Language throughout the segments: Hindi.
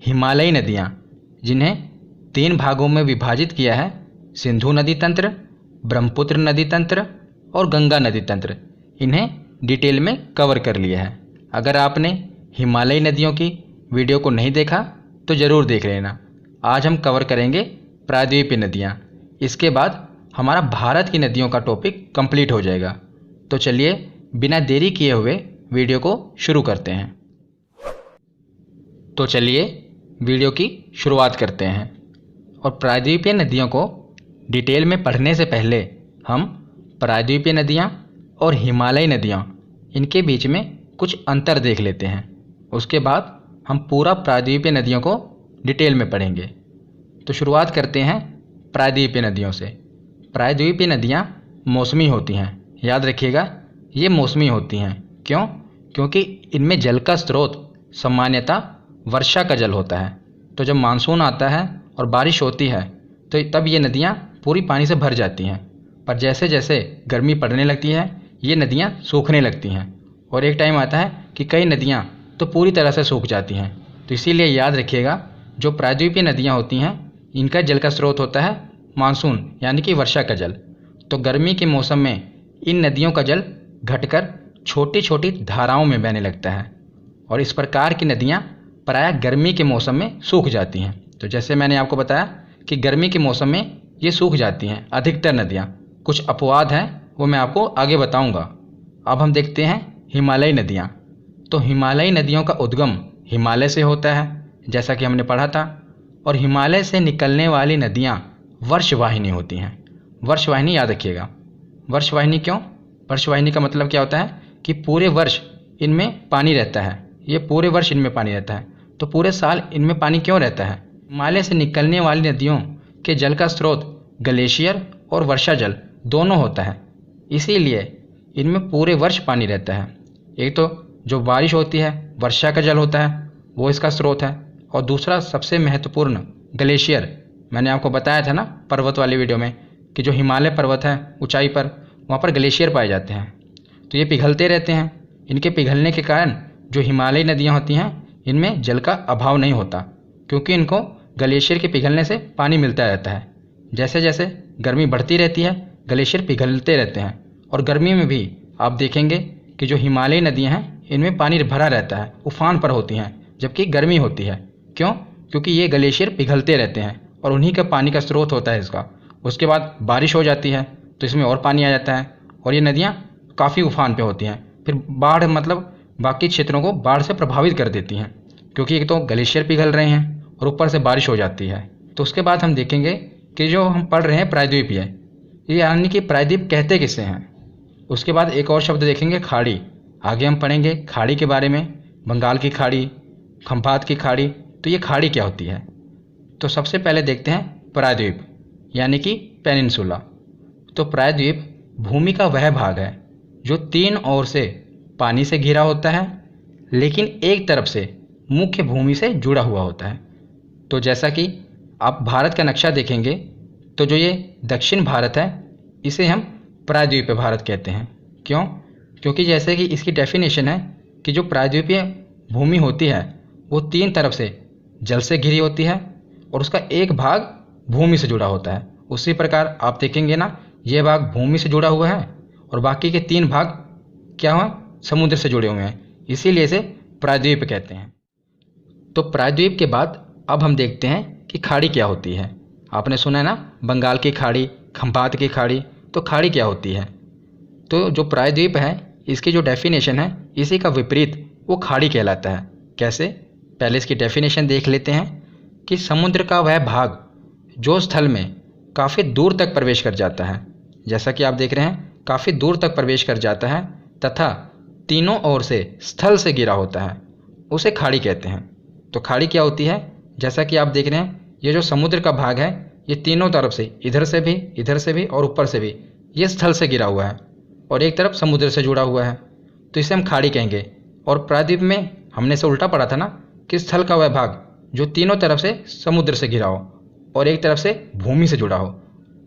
हिमालयी नदियाँ, जिन्हें 3 भागों में विभाजित किया है, सिंधु नदी तंत्र, ब्रह्मपुत्र नदी तंत्र और गंगा नदी तंत्र, इन्हें डिटेल में कवर कर लिया है। अगर आपने हिमालयी नदियों की वीडियो को नहीं देखा तो ज़रूर देख लेना। आज हम कवर करेंगे प्रायद्वीपीय नदियाँ। इसके बाद हमारा भारत की नदियों का टॉपिक कंप्लीट हो जाएगा। तो चलिए बिना देरी किए हुए वीडियो को शुरू करते हैं। तो चलिए वीडियो की शुरुआत करते हैं। और प्रायद्वीपीय नदियों को डिटेल में पढ़ने से पहले हम प्रायद्वीपीय नदियाँ और हिमालयी नदियाँ, इनके बीच में कुछ अंतर देख लेते हैं। उसके बाद हम पूरा प्रायद्वीपीय नदियों को डिटेल में पढ़ेंगे। तो शुरुआत करते हैं प्रायद्वीपीय नदियों से। प्रायद्वीपीय नदियाँ मौसमी होती हैं। याद रखिएगा, ये मौसमी होती हैं। क्यों? क्योंकि इनमें जल का स्रोत सामान्यतः वर्षा का जल होता है। तो जब मानसून आता है और बारिश होती है तो तब ये नदियाँ पूरी पानी से भर जाती हैं। पर जैसे जैसे गर्मी पड़ने लगती है ये नदियाँ सूखने लगती हैं और एक टाइम आता है कि कई नदियाँ तो पूरी तरह से सूख जाती हैं। तो इसीलिए याद रखिएगा, जो प्रायद्वीपीय नदियाँ होती हैं इनका जल का स्रोत होता है मानसून यानी कि वर्षा का जल। तो गर्मी के मौसम में इन नदियों का जल घटकर छोटी छोटी धाराओं में बहने लगता है और इस प्रकार की नदियाँ प्रायः गर्मी के मौसम में सूख जाती हैं। तो जैसे मैंने आपको बताया कि गर्मी के मौसम में ये सूख जाती हैं अधिकतर नदियाँ। कुछ अपवाद हैं, वो मैं आपको आगे बताऊंगा। अब हम देखते हैं हिमालयी नदियाँ। तो हिमालयी नदियों का उद्गम हिमालय से होता है, जैसा कि हमने पढ़ा था। और हिमालय से निकलने वाली नदियाँ वर्षवाहिनी होती हैं। वर्षवाहिनी याद रखिएगा। वर्षवाहिनी क्यों? वर्षवाहिनी का मतलब क्या होता है कि पूरे वर्ष इनमें पानी रहता है। ये पूरे वर्ष इनमें पानी रहता है। तो पूरे साल इनमें पानी क्यों रहता है? हिमालय से निकलने वाली नदियों के जल का स्रोत ग्लेशियर और वर्षा जल दोनों होता है, इसीलिए इनमें पूरे वर्ष पानी रहता है। एक तो जो बारिश होती है वर्षा का जल होता है, वो इसका स्रोत है। और दूसरा सबसे महत्वपूर्ण ग्लेशियर, मैंने आपको बताया था ना पर्वत वाली वीडियो में कि जो हिमालय पर्वत है ऊंचाई पर, वहाँ पर ग्लेशियर पाए जाते हैं। तो ये पिघलते रहते हैं। इनके पिघलने के कारण जो हिमालयी नदियाँ होती हैं इनमें जल का अभाव नहीं होता, क्योंकि इनको ग्लेशियर के पिघलने से पानी मिलता रहता है। जैसे जैसे गर्मी बढ़ती रहती है ग्लेशियर पिघलते रहते हैं। और गर्मी में भी आप देखेंगे कि जो हिमालयी नदियाँ हैं इनमें पानी भरा रहता है, उफान पर होती हैं, जबकि गर्मी होती है। क्यों? क्योंकि ये ग्लेशियर पिघलते रहते हैं और उन्हीं का पानी का स्रोत होता है इसका। उसके बाद बारिश हो जाती है तो इसमें और पानी आ जाता है और ये नदियाँ काफ़ी उफान पे होती हैं। फिर बाढ़, मतलब बाकी क्षेत्रों को बाढ़ से प्रभावित कर देती हैं, क्योंकि एक तो ग्लेशियर पिघल रहे हैं और ऊपर से बारिश हो जाती है। तो उसके बाद हम देखेंगे कि जो हम पढ़ रहे हैं प्रायद्वीपीय, ये यानी कि प्रायद्वीप कहते किसे हैं। उसके बाद एक और शब्द देखेंगे खाड़ी। आगे हम पढ़ेंगे खाड़ी के बारे में, बंगाल की खाड़ी, खंपात की खाड़ी। तो ये खाड़ी क्या होती है? तो सबसे पहले देखते हैं प्रायद्वीप यानी कि पेनिनसुला। तो प्रायद्वीप भूमि का वह भाग है जो 3 ओर से पानी से घिरा होता है, लेकिन एक तरफ से मुख्य भूमि से जुड़ा हुआ होता है। तो जैसा कि आप भारत का नक्शा देखेंगे तो जो ये दक्षिण भारत है इसे हम प्रायद्वीपीय भारत कहते हैं। क्यों? क्योंकि जैसे कि इसकी डेफिनेशन है कि जो प्रायद्वीपीय भूमि होती है वो 3 तरफ से जल से घिरी होती है और उसका एक भाग भूमि से जुड़ा होता है। उसी प्रकार आप देखेंगे ना, ये भाग भूमि से जुड़ा हुआ है और बाकी के 3 भाग क्या हुआ? समुद्र से जुड़े हुए हैं, इसीलिए इसे प्रायद्वीप कहते हैं। तो प्रायद्वीप के बाद अब हम देखते हैं कि खाड़ी क्या होती है। आपने सुना है ना, बंगाल की खाड़ी, खंपात की खाड़ी। तो खाड़ी क्या होती है? तो जो प्रायद्वीप है इसकी जो डेफिनेशन है इसी का विपरीत वो खाड़ी कहलाता है। कैसे? पहले इसकी डेफिनेशन देख लेते हैं कि समुद्र का वह भाग जो स्थल में काफ़ी दूर तक प्रवेश कर जाता है, जैसा कि आप देख रहे हैं काफ़ी दूर तक प्रवेश कर जाता है तथा तीनों ओर से स्थल से घिरा होता है, उसे खाड़ी कहते हैं। तो खाड़ी क्या होती है? जैसा कि आप देख रहे हैं ये जो समुद्र का भाग है ये तीनों तरफ से, इधर से भी और ऊपर से भी, ये स्थल से घिरा हुआ है और एक तरफ समुद्र से जुड़ा हुआ है, तो इसे हम खाड़ी कहेंगे। और प्रायद्वीप में हमने इसे उल्टा पढ़ा था ना कि स्थल का वह भाग जो तीनों तरफ से समुद्र से घिरा हो और एक तरफ से भूमि से जुड़ा हो,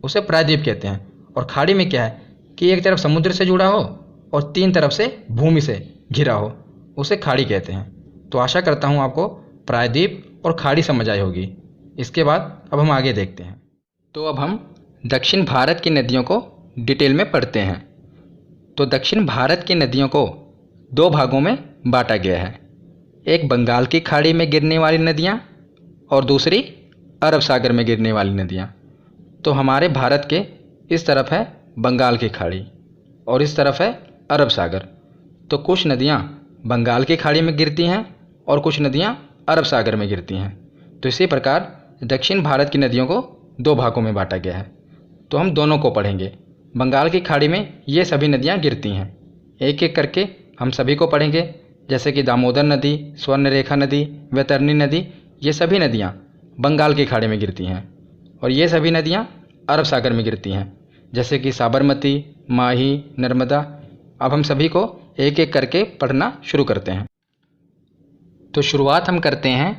उसे प्रायद्वीप कहते हैं। और खाड़ी में क्या है कि एक तरफ समुद्र से जुड़ा हो और 3 तरफ से भूमि से घिरा हो, उसे खाड़ी कहते हैं। तो आशा करता हूँ आपको प्रायद्वीप और खाड़ी समझ आई होगी। इसके बाद अब हम आगे देखते हैं। तो अब हम दक्षिण भारत की नदियों को डिटेल में पढ़ते हैं। तो दक्षिण भारत की नदियों को दो भागों में बांटा गया है। एक बंगाल की खाड़ी में गिरने वाली नदियाँ और दूसरी अरब सागर में गिरने वाली नदियाँ। तो हमारे भारत के इस तरफ है बंगाल की खाड़ी और इस तरफ है अरब सागर। तो कुछ नदियाँ बंगाल की खाड़ी में गिरती हैं और कुछ नदियाँ अरब सागर में गिरती हैं। तो इसी प्रकार दक्षिण भारत की नदियों को दो भागों में बांटा गया है। तो हम दोनों को पढ़ेंगे। बंगाल की खाड़ी में ये सभी नदियाँ गिरती हैं। एक एक करके हम सभी को पढ़ेंगे, जैसे कि दामोदर नदी, स्वर्णरेखा नदी, वैतरणी नदी, ये सभी नदियाँ बंगाल की खाड़ी में गिरती हैं। और ये सभी नदियाँ अरब सागर में गिरती हैं, जैसे कि साबरमती, माही, नर्मदा। अब हम सभी को एक एक करके पढ़ना शुरू करते हैं। तो शुरुआत हम करते हैं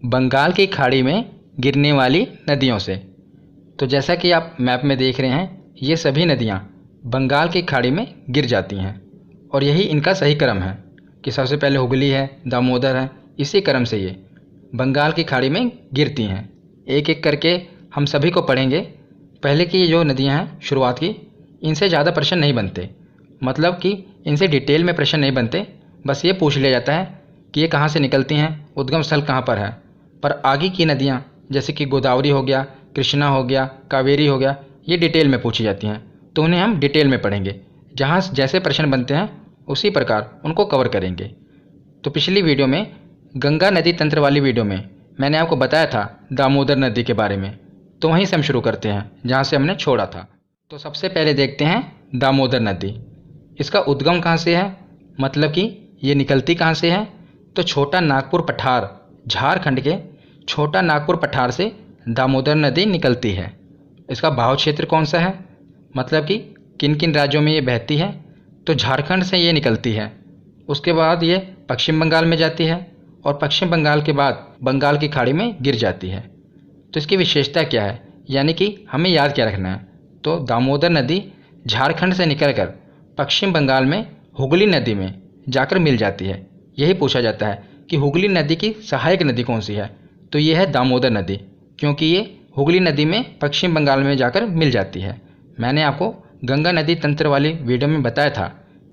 बंगाल की खाड़ी में गिरने वाली नदियों से। तो जैसा कि आप मैप में देख रहे हैं, ये सभी नदियाँ बंगाल की खाड़ी में गिर जाती हैं और यही इनका सही क्रम है कि सबसे पहले हुगली है, दामोदर है, इसी क्रम से ये बंगाल की खाड़ी में गिरती हैं। एक एक करके हम सभी को पढ़ेंगे। पहले की ये जो नदियाँ हैं शुरुआत की, इनसे ज़्यादा प्रश्न नहीं बनते, मतलब कि इनसे डिटेल में प्रश्न नहीं बनते। बस ये पूछ लिया जाता है कि ये कहाँ से निकलती हैं, उद्गम स्थल कहाँ पर है। पर आगे की नदियाँ जैसे कि गोदावरी हो गया, कृष्णा हो गया, कावेरी हो गया, ये डिटेल में पूछी जाती हैं। तो उन्हें हम डिटेल में पढ़ेंगे। जहाँ जैसे प्रश्न बनते हैं उसी प्रकार उनको कवर करेंगे। तो पिछली वीडियो में गंगा नदी तंत्र वाली वीडियो में मैंने आपको बताया था दामोदर नदी के बारे में। तो वहीं से हम शुरू करते हैं जहाँ से हमने छोड़ा था। तो सबसे पहले देखते हैं दामोदर नदी। इसका उद्गम कहाँ से है, मतलब कि ये निकलती कहाँ से है। तो छोटा नागपुर पठार, झारखंड के छोटा नागपुर पठार से दामोदर नदी निकलती है। इसका बहाव क्षेत्र कौन सा है, मतलब कि किन किन राज्यों में ये बहती है। तो झारखंड से ये निकलती है, उसके बाद ये पश्चिम बंगाल में जाती है और पश्चिम बंगाल के बाद बंगाल की खाड़ी में गिर जाती है। तो इसकी विशेषता क्या है, यानी कि हमें याद क्या रखना है। तो दामोदर नदी झारखंड से निकलकर पश्चिम बंगाल में हुगली नदी में जाकर मिल जाती है। यही पूछा जाता है कि हुगली नदी की सहायक नदी कौन सी है। तो ये है दामोदर नदी, क्योंकि ये हुगली नदी में पश्चिम बंगाल में जाकर मिल जाती है। मैंने आपको गंगा नदी तंत्र वाली वीडियो में बताया था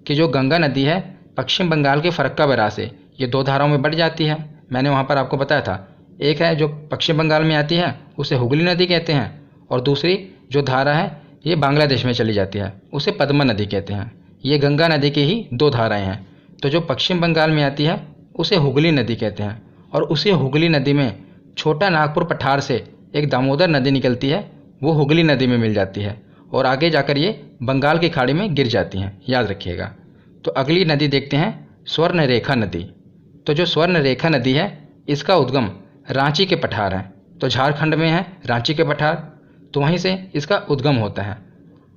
कि जो गंगा नदी है पश्चिम बंगाल के फरक्का बैराज से ये दो धाराओं में बढ़ जाती है। मैंने वहाँ पर आपको बताया था, एक है जो पश्चिम बंगाल में आती है उसे हुगली नदी कहते हैं, और दूसरी जो धारा है ये बांग्लादेश में चली जाती है, उसे पद्मा नदी कहते हैं। ये गंगा नदी की ही दो धाराएँ हैं। तो जो पश्चिम बंगाल में आती है उसे हुगली नदी कहते हैं, और उसी हुगली नदी में छोटा नागपुर पठार से एक दामोदर नदी निकलती है, वो हुगली नदी में मिल जाती है और आगे जाकर ये बंगाल की खाड़ी में गिर जाती हैं, याद रखिएगा। तो अगली नदी देखते हैं स्वर्णरेखा नदी। तो जो स्वर्णरेखा नदी है इसका उद्गम रांची के पठार है। तो झारखंड में है रांची के पठार, तो वहीं से इसका उद्गम होता है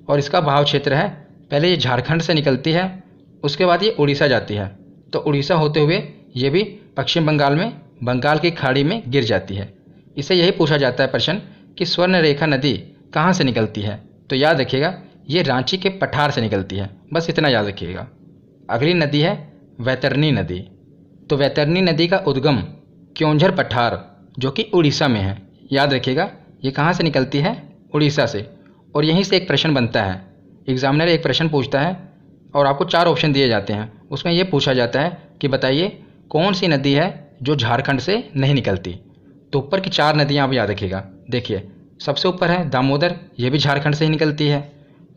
और इसका बहाव क्षेत्र है, पहले ये झारखंड से निकलती है, उसके बाद ये उड़ीसा जाती है। तो उड़ीसा होते हुए ये भी पश्चिम बंगाल में बंगाल की खाड़ी में गिर जाती है। इसे यही पूछा जाता है प्रश्न कि स्वर्णरेखा नदी कहाँ से निकलती है। तो याद रखिएगा ये रांची के पठार से निकलती है, बस इतना याद रखिएगा। अगली नदी है वैतरणी नदी। तो वैतरणी नदी का उद्गम क्योंझर पठार जो कि उड़ीसा में है, याद रखिएगा ये कहाँ से निकलती है, उड़ीसा से। और यहीं से एक प्रश्न बनता है, एग्जामिनर एक प्रश्न पूछता है और आपको 4 ऑप्शन दिए जाते हैं। उसमें ये पूछा जाता है कि बताइए कौन सी नदी है जो झारखंड से नहीं निकलती। तो ऊपर की 4 नदियाँ आप याद रखिएगा। देखिए सबसे ऊपर है दामोदर, ये भी झारखंड से ही निकलती है।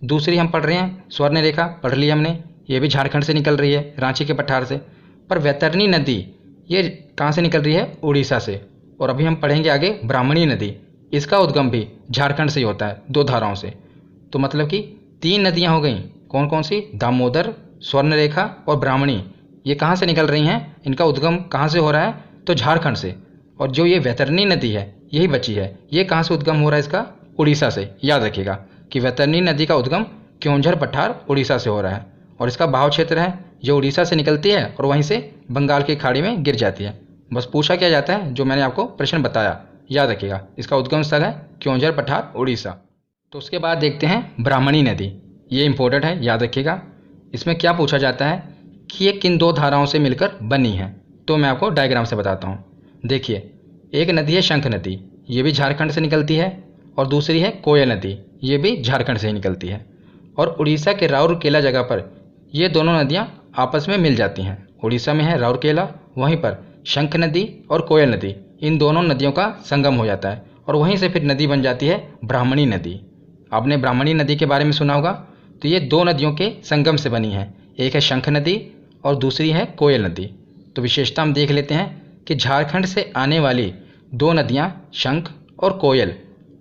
दूसरी हम पढ़ रहे हैं स्वर्णरेखा, पढ़ ली हमने, ये भी झारखंड से निकल रही है, रांची के पठार से। पर वैतरणी नदी ये कहाँ से निकल रही है, उड़ीसा से। और अभी हम पढ़ेंगे आगे ब्राह्मणी नदी, इसका उद्गम भी झारखंड से ही होता है, 2 धाराओं से। तो मतलब कि 3 नदियाँ हो गई, कौन कौन सी, दामोदर, स्वर्णरेखा और ब्राह्मणी। ये कहाँ से निकल रही हैं, इनका उद्गम कहाँ से हो रहा है, तो झारखंड से। और जो ये वैतरणी नदी है यही बची है, ये कहाँ से उद्गम हो रहा है इसका, उड़ीसा से। याद रखिएगा कि वैतरणी नदी का उद्गम क्योंझर पठार उड़ीसा से हो रहा है और इसका बहाव क्षेत्र है जो उड़ीसा से निकलती है और वहीं से बंगाल की खाड़ी में गिर जाती है। बस पूछा क्या जाता है जो मैंने आपको प्रश्न बताया, याद रखिएगा। इसका उद्गम स्थल है क्योंझर पठार उड़ीसा। तो उसके बाद देखते हैं ब्राह्मणी नदी, ये इंपॉर्टेंट है, याद रखिएगा। इसमें क्या पूछा जाता है कि ये किन 2 धाराओं से मिलकर बनी है। तो मैं आपको डायग्राम से बताता हूँ। देखिए एक नदी है शंख नदी, ये भी झारखंड से निकलती है, और दूसरी है कोयल नदी, ये भी झारखंड से ही निकलती है। और उड़ीसा के राउरकेला जगह पर ये दोनों नदियाँ आपस में मिल जाती हैं। उड़ीसा में है राउरकेला, वहीं पर शंख नदी और कोयल नदी, इन दोनों नदियों का संगम हो जाता है और वहीं से फिर नदी बन जाती है ब्राह्मणी नदी। आपने ब्राह्मणी नदी के बारे में सुना होगा। तो ये दो नदियों के संगम से बनी है, एक है शंख नदी और दूसरी है कोयल नदी। तो विशेषता हम देख लेते हैं कि झारखंड से आने वाली दो नदियाँ शंख और कोयल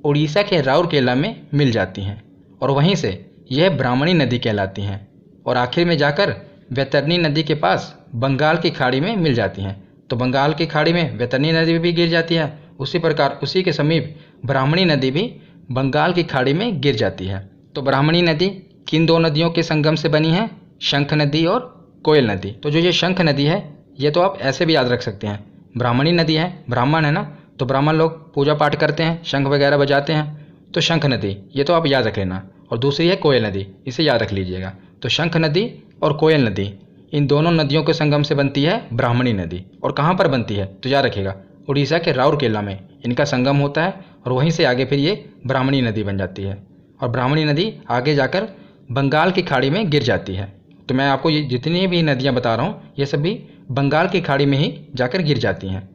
उड़ीसा के राउरकेला में मिल जाती हैं और वहीं से यह ब्राह्मणी नदी कहलाती हैं और आखिर में जाकर वैतरणी नदी के पास बंगाल की खाड़ी में मिल जाती हैं। तो बंगाल की खाड़ी में वैतरणी नदी भी गिर जाती है, उसी प्रकार उसी के समीप ब्राह्मणी नदी भी बंगाल की खाड़ी में गिर जाती है। तो ब्राह्मणी नदी किन दो नदियों के संगम से बनी है? शंख नदी और कोयल नदी। तो जो ये शंख नदी है ये तो आप ऐसे भी याद रख सकते हैं, ब्राह्मणी नदी है, ब्राह्मण है ना, तो ब्राह्मण लोग पूजा पाठ करते हैं, शंख वगैरह बजाते हैं, तो शंख नदी ये तो आप याद रख लेना। और दूसरी है कोयल नदी, इसे याद रख लीजिएगा। तो शंख नदी और कोयल नदी, इन दोनों नदियों के संगम से बनती है ब्राह्मणी नदी। और कहाँ पर बनती है तो याद रखिएगा, उड़ीसा के राउरकेला में इनका संगम होता है और वहीं से आगे फिर ये ब्राह्मणी नदी बन जाती है और ब्राह्मणी नदी आगे जाकर बंगाल की खाड़ी में गिर जाती है। तो मैं आपको ये जितनी भी नदियाँ बता रहा हूँ ये सभी बंगाल की खाड़ी में ही जाकर गिर जाती हैं।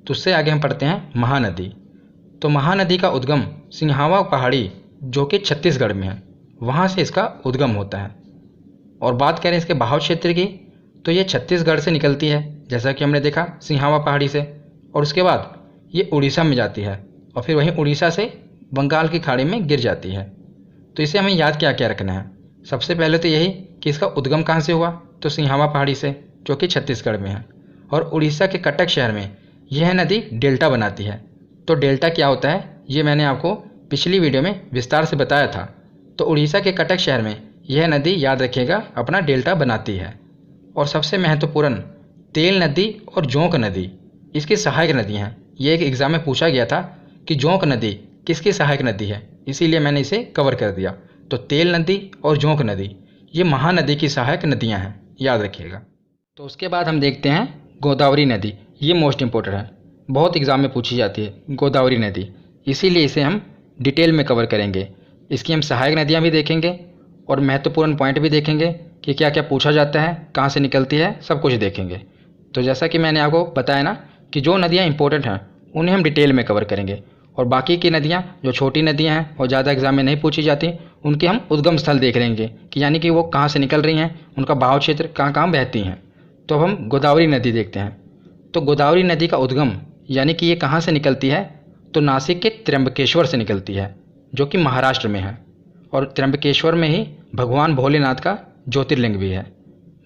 तो उससे आगे हम पढ़ते हैं महानदी। तो महानदी का उद्गम सिंहावा पहाड़ी जो कि छत्तीसगढ़ में है, वहाँ से इसका उद्गम होता है। और बात करें इसके बहाव क्षेत्र की तो ये छत्तीसगढ़ से निकलती है, जैसा कि हमने देखा सिंहावा पहाड़ी से, और उसके बाद ये उड़ीसा में जाती है और फिर वहीं उड़ीसा से बंगाल की खाड़ी में गिर जाती है। तो इसे हमें याद क्या क्या रखना है? सबसे पहले तो यही कि इसका उद्गम कहाँ से हुआ, तो सिंहावा पहाड़ी से जो कि छत्तीसगढ़ में है, और उड़ीसा के कटक शहर में यह नदी डेल्टा बनाती है। तो डेल्टा क्या होता है ये मैंने आपको पिछली वीडियो में विस्तार से बताया था। तो उड़ीसा के कटक शहर में यह नदी, याद रखिएगा, अपना डेल्टा बनाती है। और सबसे महत्वपूर्ण तेल नदी और जोंक नदी इसकी सहायक नदी हैं। ये एक एग्ज़ाम में पूछा गया था कि जोंक नदी किसकी सहायक नदी है, इसीलिए मैंने इसे कवर कर दिया। तो तेल नदी और जोंक नदी ये महानदी की सहायक नदियां हैं, याद रखिएगा। तो उसके बाद हम देखते हैं गोदावरी नदी। ये मोस्ट इम्पोर्टेंट है, बहुत एग्ज़ाम में पूछी जाती है गोदावरी नदी, इसीलिए इसे हम डिटेल में कवर करेंगे। इसकी हम सहायक नदियाँ भी देखेंगे और महत्वपूर्ण पॉइंट भी देखेंगे कि क्या क्या पूछा जाता है, कहाँ से निकलती है, सब कुछ देखेंगे। तो जैसा कि मैंने आपको बताया ना कि जो नदियाँ इंपॉर्टेंट हैं उन्हें हम डिटेल में कवर करेंगे और बाकी की नदियाँ जो छोटी नदियाँ हैं और ज़्यादा एग्जाम में नहीं पूछी जाती उनके हम उद्गम स्थल देख लेंगे कि यानी कि वो कहाँ से निकल रही हैं, उनका बहाव क्षेत्र कहाँ कहाँ बहती हैं। तो अब हम गोदावरी नदी देखते हैं। तो गोदावरी नदी का उद्गम यानी कि ये कहाँ से निकलती है, तो नासिक के त्र्यंबकेश्वर से निकलती है जो कि महाराष्ट्र में है। और त्र्यंबकेश्वर में ही भगवान भोलेनाथ का ज्योतिर्लिंग भी है।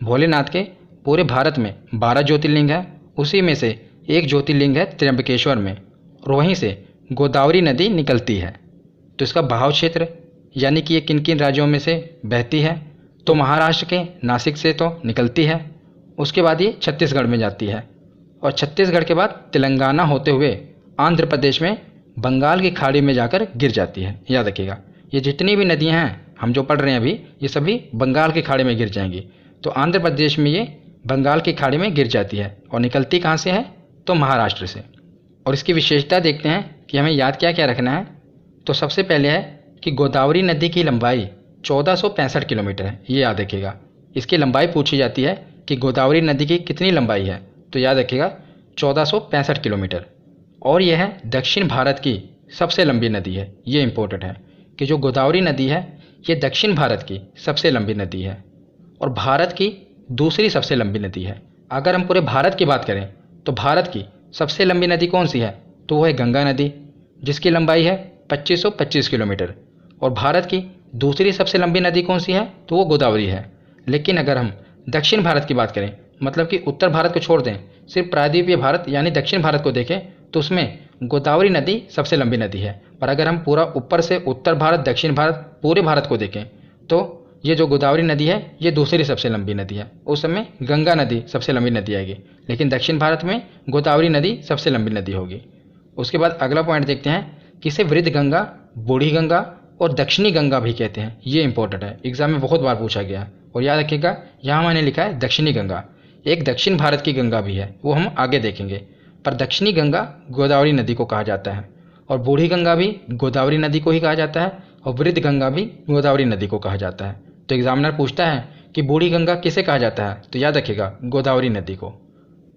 भोलेनाथ के पूरे भारत में 12 ज्योतिर्लिंग है, उसी में से एक ज्योतिर्लिंग है त्र्यंबकेश्वर में, और वहीं से गोदावरी नदी निकलती है। तो इसका बहाव क्षेत्र यानी कि ये किन किन राज्यों में से बहती है, तो महाराष्ट्र के नासिक से तो निकलती है, उसके बाद ये छत्तीसगढ़ में जाती है और छत्तीसगढ़ के बाद तेलंगाना होते हुए आंध्र प्रदेश में बंगाल की खाड़ी में जाकर गिर जाती है। याद रखिएगा, ये जितनी भी नदियां हैं हम जो पढ़ रहे हैं अभी, ये सभी बंगाल की खाड़ी में गिर जाएंगी। तो आंध्र प्रदेश में ये बंगाल की खाड़ी में गिर जाती है और निकलती कहाँ से है, तो महाराष्ट्र से। और इसकी विशेषता देखते हैं कि हमें याद क्या क्या रखना है। तो सबसे पहले है कि गोदावरी नदी की लंबाई 1465 किलोमीटर है, ये याद रखिएगा। इसकी लंबाई पूछी जाती है कि गोदावरी नदी की कितनी लंबाई है, तो याद रखिएगा 1465 किलोमीटर। और यह है दक्षिण भारत की सबसे लंबी नदी है। ये इंपॉर्टेंट है कि जो गोदावरी नदी है ये दक्षिण भारत की सबसे लंबी नदी है और भारत की दूसरी सबसे लंबी नदी है। अगर हम पूरे भारत की बात करें तो भारत की सबसे लंबी नदी कौन सी है, तो वो है गंगा नदी जिसकी लंबाई है 2525 किलोमीटर। और भारत की दूसरी सबसे लंबी नदी कौन सी है, तो वो गोदावरी है। लेकिन अगर हम दक्षिण भारत की बात करें, मतलब कि उत्तर भारत को छोड़ दें, सिर्फ प्रायद्वीपीय भारत यानी दक्षिण भारत को देखें, तो उसमें गोदावरी नदी सबसे लंबी नदी है। पर अगर हम पूरा ऊपर से उत्तर भारत, दक्षिण भारत, पूरे भारत को देखें तो ये जो गोदावरी नदी है ये दूसरी सबसे लंबी नदी है। उस समय गंगा नदी सबसे लंबी नदी आएगी, लेकिन दक्षिण भारत में गोदावरी नदी सबसे लंबी नदी होगी। उसके बाद अगला पॉइंट देखते हैं कि इसे वृद्ध गंगा, बूढ़ी गंगा और दक्षिणी गंगा भी कहते हैं। ये इंपॉर्टेंट है, एग्जाम में बहुत बार पूछा गया है। और याद रखिएगा यहाँ मैंने लिखा है दक्षिणी गंगा, एक दक्षिण भारत की गंगा भी है, वो हम आगे देखेंगे। पर दक्षिणी गंगा गोदावरी नदी को कहा जाता है, और बूढ़ी गंगा भी गोदावरी नदी को ही कहा जाता है, और वृद्ध गंगा भी गोदावरी नदी को कहा जाता है। तो एग्जामिनर पूछता है कि बूढ़ी गंगा किसे कहा जाता है, तो याद रखिएगा गोदावरी नदी को।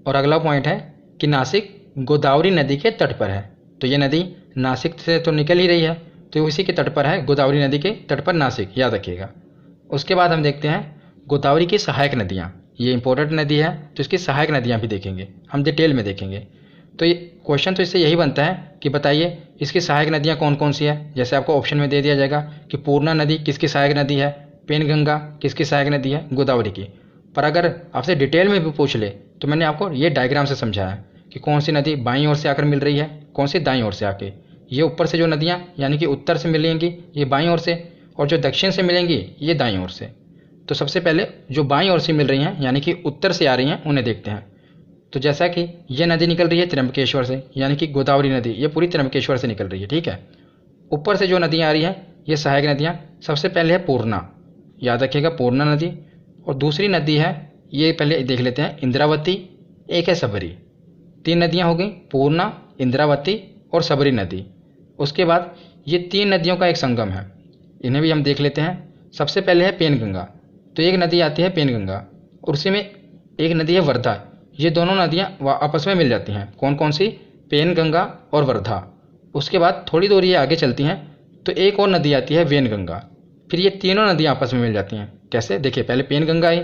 और अगला पॉइंट है कि नासिक गोदावरी नदी के तट पर है, तो ये नदी नासिक से तो निकल ही रही है, तो इसी के तट पर है, गोदावरी नदी के तट पर नासिक, याद रखिएगा। उसके बाद हम देखते हैं गोदावरी की सहायक नदियाँ। ये इंपॉर्टेंट नदी है, तो इसकी सहायक नदियाँ भी देखेंगे, हम डिटेल में देखेंगे। तो ये क्वेश्चन तो इससे यही बनता है कि बताइए इसकी सहायक नदियाँ कौन कौन सी है। जैसे आपको ऑप्शन में दे दिया जाएगा कि पूर्णा नदी किसकी सहायक नदी है, पेनगंगा किसकी सहायक नदी है, गोदावरी की। पर अगर आपसे डिटेल में भी पूछ ले तो मैंने आपको ये डायग्राम से समझाया कि कौन सी नदी बाईं ओर से आकर मिल रही है, कौन सी दाईं ओर से आके। ये ऊपर से जो नदियाँ यानी कि उत्तर से मिलेंगी ये बाईं ओर से, और जो दक्षिण से मिलेंगी ये दाईं ओर से। तो सबसे पहले जो बाईं ओर से मिल रही हैं यानी कि उत्तर से आ रही हैं उन्हें देखते हैं। तो जैसा कि ये नदी निकल रही है त्र्यंबकेश्वर से, यानी कि गोदावरी नदी ये पूरी त्र्यंबकेश्वर से निकल रही है, ठीक है। ऊपर से जो नदियाँ आ रही हैं ये सहायक नदियाँ। सबसे पहले है पूर्णा, याद रखिएगा पूर्णा नदी। और दूसरी नदी है, ये पहले देख लेते हैं, इंद्रावती, एक है सबरी। 3 नदियाँ हो गई, पूर्णा, इंद्रावती और सबरी नदी। उसके बाद ये 3 नदियों का एक संगम है, इन्हें भी हम देख लेते हैं। सबसे पहले है पेनगंगा, तो एक नदी आती है पेनगंगा, और उसी में एक नदी है वर्धा। ये दोनों नदियाँ आपस में मिल जाती हैं, कौन कौन सी, पेनगंगा और वर्धा। उसके बाद थोड़ी दूर ये आगे चलती हैं तो एक और नदी आती है वेनगंगा। फिर ये तीनों नदियाँ आपस में मिल जाती हैं। कैसे, देखिए पहले पेनगंगा आई,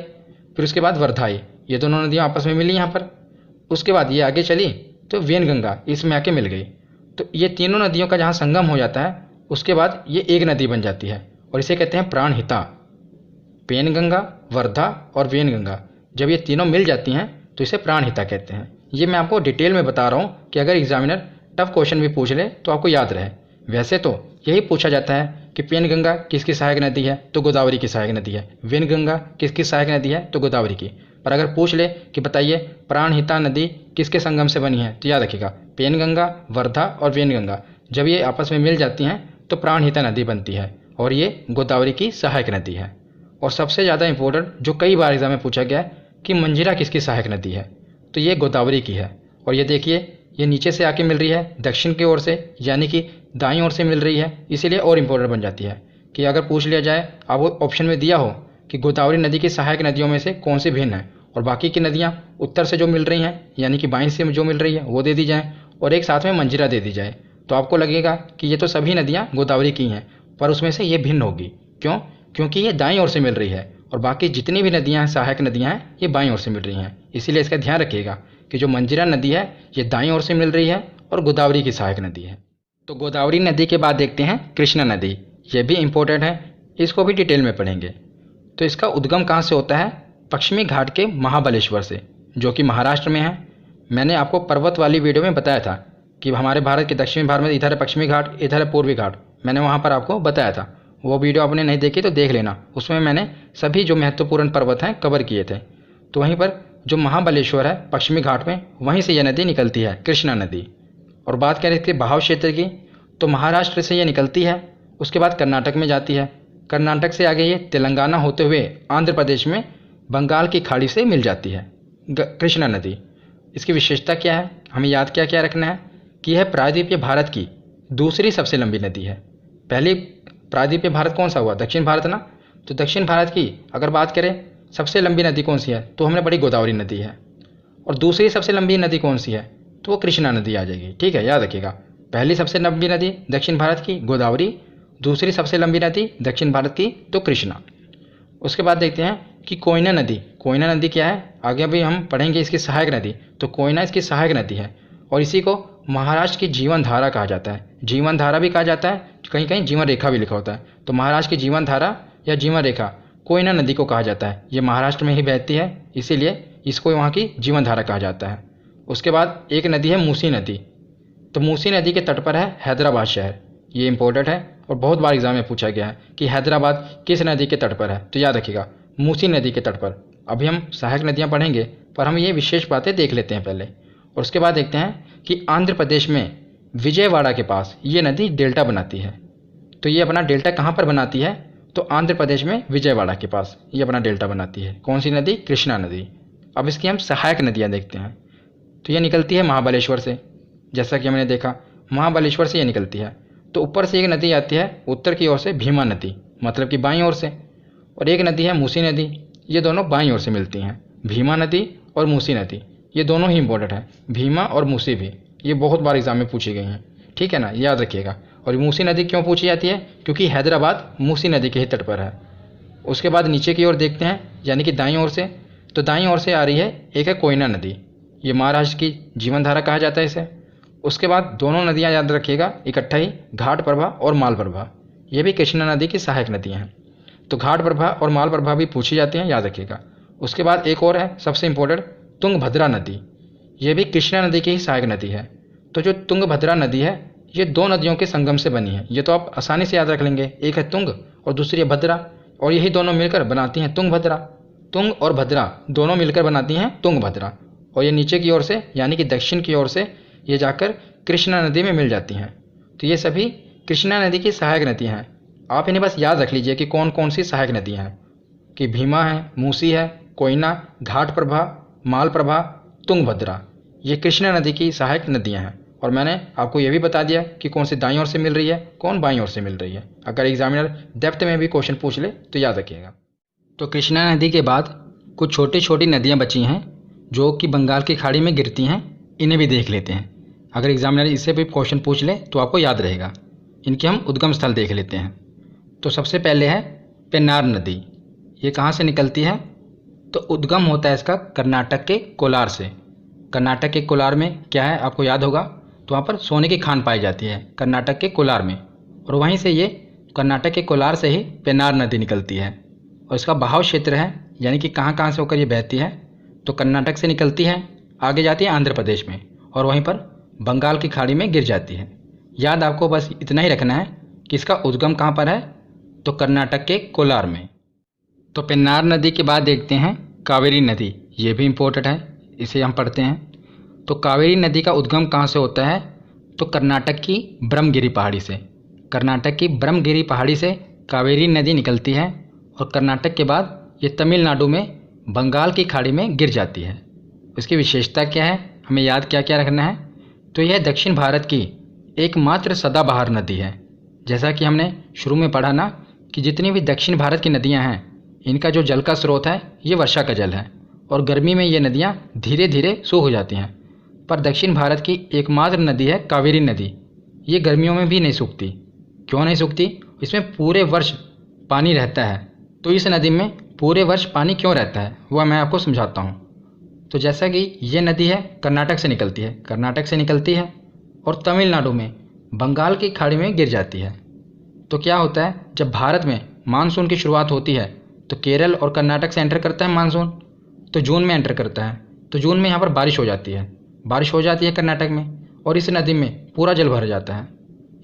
फिर उसके बाद वर्धा आई, ये दोनों नदियाँ आपस में मिली यहाँ पर। उसके बाद ये आगे चली तो वेनगंगा इसमें आके मिल गई। तो ये तीनों नदियों का जहाँ संगम हो जाता है उसके बाद ये एक नदी बन जाती है, और इसे कहते हैं प्राणहिता। पेनगंगा, वर्धा और वेनगंगा जब ये तीनों मिल जाती हैं तो इसे प्राणहिता कहते हैं। ये मैं आपको डिटेल में बता रहा हूँ कि अगर एग्जामिनर टफ क्वेश्चन भी पूछ ले तो आपको याद रहे। वैसे तो यही पूछा जाता है कि पेनगंगा किसकी सहायक नदी है, तो गोदावरी की सहायक नदी है। वेनगंगा किसकी सहायक नदी है, तो गोदावरी की। पर अगर पूछ ले कि बताइए प्राणहिता नदी किसके संगम से बनी है, तो याद रखिएगा पेनगंगा, वर्धा और वेनगंगा जब ये आपस में मिल जाती हैं तो प्राणहिता नदी बनती है, और ये गोदावरी की सहायक नदी है। और सबसे ज़्यादा इंपॉर्टेंट जो कई बार एग्जाम में पूछा गया है कि मंजीरा किसकी सहायक नदी है, तो ये गोदावरी की है। और ये देखिए ये नीचे से आके मिल रही है दक्षिण की ओर से, यानी कि दाईं ओर से मिल रही है, इसीलिए और इम्पोर्टेंट बन जाती है कि अगर पूछ लिया जाए आपको ऑप्शन में दिया हो कि गोदावरी नदी की सहायक नदियों में से कौन सी भिन्न है, और बाकी की नदियाँ उत्तर से जो मिल रही हैं यानी कि बाईं से जो मिल रही है वो दे दी जाए, और एक साथ में मंजीरा दे दी जाए, तो आपको लगेगा कि ये तो सभी नदियाँ गोदावरी की हैं, पर उसमें से ये भिन्न होगी। क्यों? क्योंकि ये दाईं ओर से मिल रही है, और बाकी जितनी भी नदियाँ हैं सहायक नदियाँ हैं ये बाईं ओर से मिल रही हैं। इसीलिए इसका ध्यान रखिएगा कि जो मंजीरा नदी है ये दाईं ओर से मिल रही है और गोदावरी की सहायक नदी है। तो गोदावरी नदी के बाद देखते हैं कृष्णा नदी, ये भी इम्पोर्टेंट है, इसको भी डिटेल में पढ़ेंगे। तो इसका उद्गम कहाँ से होता है, पश्चिमी घाट के महाबलेश्वर से, जो कि महाराष्ट्र में है। मैंने आपको पर्वत वाली वीडियो में बताया था कि हमारे भारत के दक्षिणी भारत में इधर है पश्चिमी घाट, इधर है पूर्वी घाट, मैंने वहाँ पर आपको बताया था। वो वीडियो आपने नहीं देखी तो देख लेना, उसमें मैंने सभी जो महत्वपूर्ण पर्वत हैं कवर किए थे। तो वहीं पर जो महाबलेश्वर है पश्चिमी घाट में, वहीं से यह नदी निकलती है, कृष्णा नदी। और बात करें इसके बहाव क्षेत्र की, तो महाराष्ट्र से ये निकलती है, उसके बाद कर्नाटक में जाती है, कर्नाटक से आगे ये तेलंगाना होते हुए आंध्र प्रदेश में बंगाल की खाड़ी से मिल जाती है कृष्णा नदी। इसकी विशेषता क्या है, हमें याद क्या क्या रखना है कि यह प्रायद्वीपीय भारत की दूसरी सबसे लंबी नदी है। पहली प्रायद्वीपीय भारत कौन सा हुआ, दक्षिण भारत ना। तो दक्षिण भारत की अगर बात करें सबसे लंबी नदी कौन सी है, तो हमने पढ़ी गोदावरी नदी है। और दूसरी सबसे लंबी नदी कौन सी है, तो वो कृष्णा नदी आ जाएगी। ठीक है, याद रखिएगा, पहली सबसे लंबी नदी दक्षिण भारत की गोदावरी, दूसरी सबसे लंबी नदी दक्षिण भारत की तो कृष्णा। उसके बाद देखते हैं कि कोयना नदी, कोयना नदी क्या है, आगे अभी हम पढ़ेंगे इसकी सहायक नदी। तो कोयना इसकी सहायक नदी है, और इसी को महाराष्ट्र की जीवन धारा कहा जाता है। जीवन धारा भी कहा जाता है, कहीं कहीं जीवन रेखा भी लिखा होता है। तो महाराष्ट्र की जीवन धारा या जीवन रेखा कोयना नदी को कहा जाता है। ये महाराष्ट्र में ही बहती है, इसीलिए इसको वहाँ की जीवन धारा कहा जाता है। उसके बाद एक नदी है मूसी नदी, तो मूसी नदी के तट पर है हैदराबाद शहर। ये इंपॉर्टेंट है और बहुत बार एग्जाम में पूछा गया है कि हैदराबाद किस नदी के तट पर है, तो याद रखिएगा मूसी नदी के तट पर। अभी हम सहायक नदियाँ पढ़ेंगे, पर हम ये विशेष बातें देख लेते हैं पहले। और उसके बाद देखते हैं कि आंध्र प्रदेश में विजयवाड़ा के पास ये नदी डेल्टा बनाती है। तो ये अपना डेल्टा कहाँ पर बनाती है, तो आंध्र प्रदेश में विजयवाड़ा के पास ये अपना डेल्टा बनाती है। कौन सी नदी, कृष्णा नदी। अब इसकी हम सहायक नदियाँ देखते हैं। तो ये निकलती है महाबलेश्वर से, जैसा कि हमने देखा महाबलेश्वर से ये निकलती है। तो ऊपर से एक नदी आती है उत्तर की ओर से, भीमा नदी, मतलब कि बाईं ओर से, और एक नदी है मूसी नदी, ये दोनों बाईं ओर से मिलती हैं। भीमा नदी और मूसी नदी ये दोनों ही इंपॉर्टेंट है, भीमा और मूसी भी, ये बहुत बार एग्जाम में पूछी गई हैं, ठीक है ना, याद रखिएगा। और मूसी नदी क्यों पूछी जाती है? क्योंकि हैदराबाद मूसी नदी के ही तट पर है। उसके बाद नीचे की ओर देखते हैं, यानी कि दाईं ओर से, तो दाईं ओर से आ रही है, एक है कोयना नदी, ये महाराष्ट्र की जीवन धारा कहा जाता है इसे। उसके बाद दोनों नदियाँ याद रखिएगा इकट्ठा ही, घाट प्रभा और माल प्रभा, ये भी कृष्णा नदी की सहायक नदियाँ हैं। तो घाट प्रभा और माल प्रभा भी पूछी जाती हैं, याद रखिएगा। उसके बाद एक और है सबसे इम्पोर्टेंट, तुंगभद्रा नदी, ये भी कृष्णा नदी की ही सहायक नदी है। तो जो तुंगभद्रा नदी है ये दो नदियों के संगम से बनी है, ये तो आप आसानी से याद रख लेंगे, एक है तुंग और दूसरी है भद्रा, और यही दोनों मिलकर बनाती हैं तुंगभद्रा। तुंग और भद्रा दोनों मिलकर बनाती हैं तुंगभद्रा, और ये नीचे की ओर से यानी कि दक्षिण की ओर से ये जाकर कृष्णा नदी में मिल जाती हैं। तो ये सभी कृष्णा नदी की सहायक नदियाँ हैं। आप इन्हें बस याद रख लीजिए कि कौन कौन सी सहायक नदियाँ हैं, कि भीमा है, मूसी है, कोयना, घाट प्रभा, माल प्रभा, तुंगभद्रा, ये कृष्णा नदी की सहायक नदियाँ हैं। और मैंने आपको ये भी बता दिया कि कौन सी दाईं ओर से मिल रही है, कौन बाईं ओर से मिल रही है। अगर एग्जामिनर डेप्थ में भी क्वेश्चन पूछ ले तो याद रखिएगा। तो कृष्णा नदी के बाद कुछ छोटी छोटी नदियाँ बची हैं जो कि बंगाल की खाड़ी में गिरती हैं, इन्हें भी देख लेते हैं। अगर एग्जामिनर इससे भी क्वेश्चन पूछ ले तो आपको याद रहेगा। इनके हम उद्गम स्थल देख लेते हैं। तो सबसे पहले है पेन्नार नदी, ये कहाँ से निकलती है? तो उद्गम होता है इसका कर्नाटक के कोलार से। कर्नाटक के कोलार में क्या है आपको याद होगा, तो वहाँ पर सोने की खान पाई जाती है कर्नाटक के कोलार में, और वहीं से ये कर्नाटक के कोलार से ही पेन्नार नदी निकलती है। और इसका बहाव क्षेत्र है, यानी कि कहाँ कहाँ से होकर ये बहती है, तो कर्नाटक से निकलती है, आगे जाती है आंध्र प्रदेश में, और वहीं पर बंगाल की खाड़ी में गिर जाती है। याद आपको बस इतना ही रखना है कि इसका उद्गम कहाँ पर है, तो कर्नाटक के कोलार में। तो पेन्नार नदी के बाद देखते हैं कावेरी नदी, ये भी इम्पोर्टेंट है, इसे हम पढ़ते हैं। तो कावेरी नदी का उद्गम कहाँ से होता है, तो कर्नाटक की ब्रह्मगिरी पहाड़ी से। कर्नाटक की ब्रह्मगिरी पहाड़ी से कावेरी नदी निकलती है, और कर्नाटक के बाद ये तमिलनाडु में बंगाल की खाड़ी में गिर जाती है। इसकी विशेषता क्या है, हमें याद क्या क्या रखना है, तो यह दक्षिण भारत की एकमात्र सदाबहार नदी है। जैसा कि हमने शुरू में पढ़ा ना कि जितनी भी दक्षिण भारत की नदियाँ हैं इनका जो जल का स्रोत है ये वर्षा का जल है, और गर्मी में ये नदियाँ धीरे धीरे सूख जाती हैं। पर दक्षिण भारत की एकमात्र नदी है कावेरी नदी, ये गर्मियों में भी नहीं सूखती। क्यों नहीं सूखती? इसमें पूरे वर्ष पानी रहता है। तो इस नदी में पूरे वर्ष पानी क्यों रहता है वह मैं आपको समझाता हूँ। तो जैसा कि ये नदी है कर्नाटक से निकलती है, कर्नाटक से निकलती है और तमिलनाडु में बंगाल की खाड़ी में गिर जाती है। तो क्या होता है, जब भारत में मानसून की शुरुआत होती है तो केरल और कर्नाटक से एंटर करता है मानसून, तो जून में एंटर करता है। तो जून में यहाँ पर बारिश हो जाती है, बारिश हो जाती है कर्नाटक में, और इस नदी में पूरा जल भर जाता है।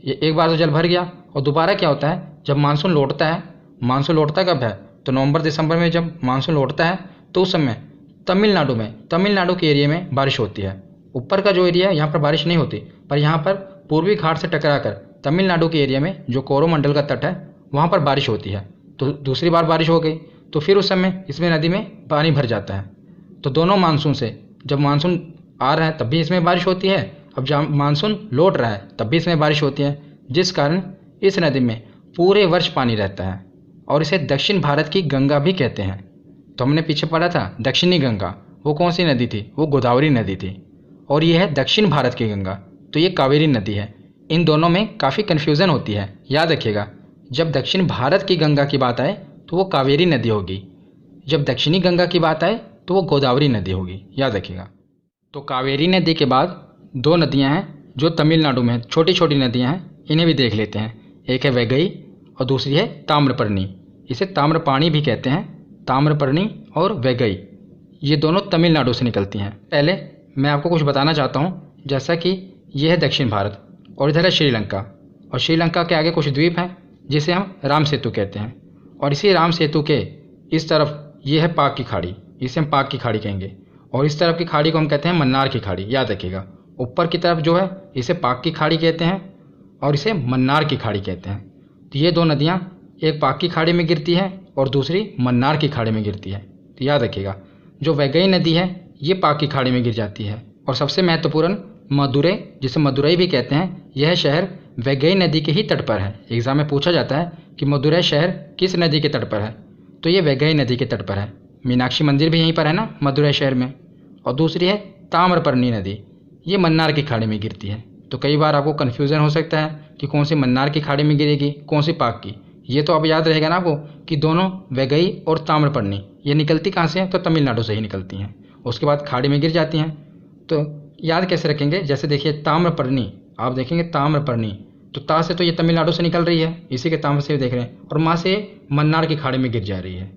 ये एक बार तो जल भर गया, और दोबारा क्या होता है, जब मानसून लौटता है, मानसून लौटता कब है, तो नवंबर दिसंबर में जब मानसून लौटता है तो उस समय तमिलनाडु के एरिया में बारिश होती है। ऊपर का जो एरिया है यहाँ पर बारिश नहीं होती, पर यहाँ पर पूर्वी घाट से टकराकर तमिलनाडु के एरिया में जो कोरोमंडल का तट है वहाँ पर बारिश होती है। तो दूसरी बार बारिश हो गई, तो फिर उस समय इसमें नदी में पानी भर जाता है। तो दोनों मानसून से, जब मानसून आ रहा है तब भी इसमें बारिश होती है, अब जब मानसून लौट रहा है तब भी इसमें बारिश होती है, जिस कारण इस नदी में पूरे वर्ष पानी रहता है, और इसे दक्षिण भारत की गंगा भी कहते हैं। तो हमने पीछे पढ़ा था दक्षिणी गंगा, वो कौन सी नदी थी, वो गोदावरी नदी थी, और ये है दक्षिण भारत की गंगा, तो ये कावेरी नदी है। इन दोनों में काफ़ी कन्फ्यूज़न होती है, याद रखिएगा। जब दक्षिण भारत की गंगा की बात आए तो वो कावेरी नदी होगी, जब दक्षिणी गंगा की बात आए तो वो गोदावरी नदी होगी, याद रखिएगा। तो कावेरी नदी के बाद दो नदियां हैं जो तमिलनाडु में छोटी छोटी नदियां हैं, इन्हें भी देख लेते हैं। एक है वैगई और दूसरी है ताम्रपर्णी, इसे ताम्रपाणी भी कहते हैं। ताम्रपर्णी और वैगई ये दोनों तमिलनाडु से निकलती हैं। पहले मैं आपको कुछ बताना चाहता हूँ, जैसा कि ये है दक्षिण भारत और इधर है श्रीलंका, और श्रीलंका के आगे कुछ द्वीप हैं जिसे हम राम सेतु कहते हैं, और इसी राम सेतु के इस तरफ ये है पाक की खाड़ी, इसे हम पाक की खाड़ी कहेंगे, और इस तरफ की खाड़ी को हम कहते हैं मन्नार की खाड़ी, याद रखिएगा। ऊपर की तरफ जो है इसे पाक की खाड़ी कहते हैं और इसे मन्नार की खाड़ी कहते हैं। तो ये दो नदियाँ एक पाक की खाड़ी में गिरती है और दूसरी मन्नार की खाड़ी में गिरती है, तो याद रखिएगा। जो वैगई नदी है ये पाक की खाड़ी में गिर जाती है और सबसे महत्वपूर्ण मदुरै, जिसे मदुरई भी कहते हैं, यह शहर वैगई नदी के ही तट पर है। एग्जाम में पूछा जाता है कि मदुरै शहर किस नदी के तट पर है, तो ये वैगई नदी के तट पर है। मीनाक्षी मंदिर भी यहीं पर है ना, मदुरै शहर में। और दूसरी है ताम्रपर्णी नदी, ये मन्नार की खाड़ी में गिरती है। तो कई बार आपको कन्फ्यूज़न हो सकता है कि कौन सी मन्नार की खाड़ी में गिरेगी, कौन सी पाक की। ये तो अब याद रहेगा ना आपको कि दोनों वैगई और ताम्रपर्णी ये निकलती कहाँ से हैं, तो तमिलनाडु से ही निकलती हैं। उसके बाद खाड़ी में गिर जाती हैं। तो याद कैसे रखेंगे, जैसे देखिए ताम्रपर्णी, आप देखेंगे ताम्रपर्णी, तो ता से तो ये तमिलनाडु से निकल रही है, इसी के ताम्र से देख रहे हैं, और माँ से मन्नार की खाड़ी में गिर जा रही है।